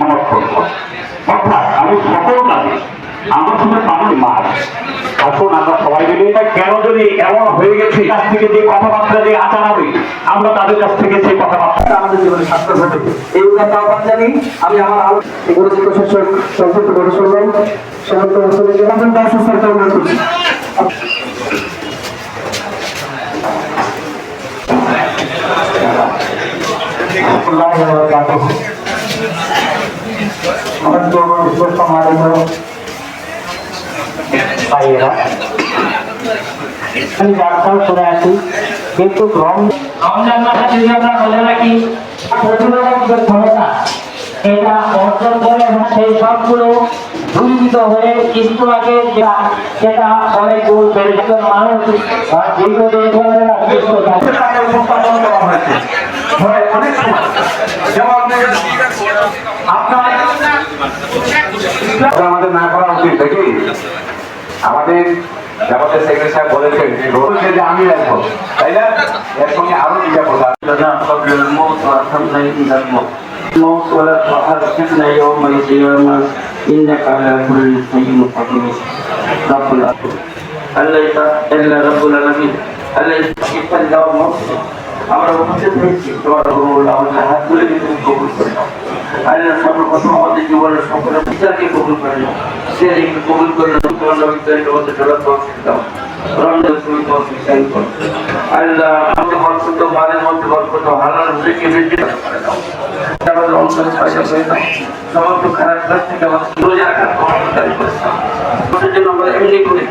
সমর্থন অর্থাৎ আমি সকল কাজে আমার সঙ্গে পানি মাছ। আসুন আমরা সবাই মিলে কেন যদি এমন হয়ে গেছে কাছ থেকে যে কথাবার্তা যে আচার হবে আমরা তাদের কাছ থেকে সেই কথাবার্তা আমাদের জীবনে সার্থক হবে এই উদাহরণ আহ্বান জানি আমি আমার আলো পরিচিত শাসক সংক্ষিপ্ত করে শুনলাম সমস্ত মুসলিমদের সরকার অনুরোধ করছি। আমি যাত্রাও করে আসি কিন্তু রমজান মাসে যদি আমরা বলে রাখি প্রতিরোধক যে ক্ষমতা এটা অর্জন করে এবং সেই সবগুলো দূরীভূত হয়ে কিন্তু আগে সেটা অনেক দূর বেড়ে যেত মানুষ দীর্ঘদিন ধরে আমাদের না করা উচিত দেখি আমাদের আমাদের সেক্রেটারি সাহেব বলেছেন যে রোজ যে আমি রাখবো তাই না এর সঙ্গে আরো দুটা কথা الموت ولا تحركنا يوم القيامة إنك على كل شيء قدير رب العالمين أليس إلا رب العالمين أليس إلا الموت আমরা উপস্থিত হয়েছি তোমার আমাদের হাত তুলে দিয়ে তুমি কবুল করে নাও আল্লাহ সর্বপ্রথম আমাদের জীবনের সকল বিচারকে কবুল করে নাও সেদিকে কবুল করে নাও তোমার নবীদের মধ্যে চলার তৌফিক দাও রমজান তুমি তৌফিক দান করো আল্লাহ আমাদের বরকত মালের মধ্যে বরকত হালাল রিজিকে বৃদ্ধি করে দাও আমাদের অন্তরে পয়সা করে দাও সমস্ত খারাপ কাজ থেকে আমাদের রোজা রাখার ক্ষমতা দান করে দাও জন্য আমরা এমনি করে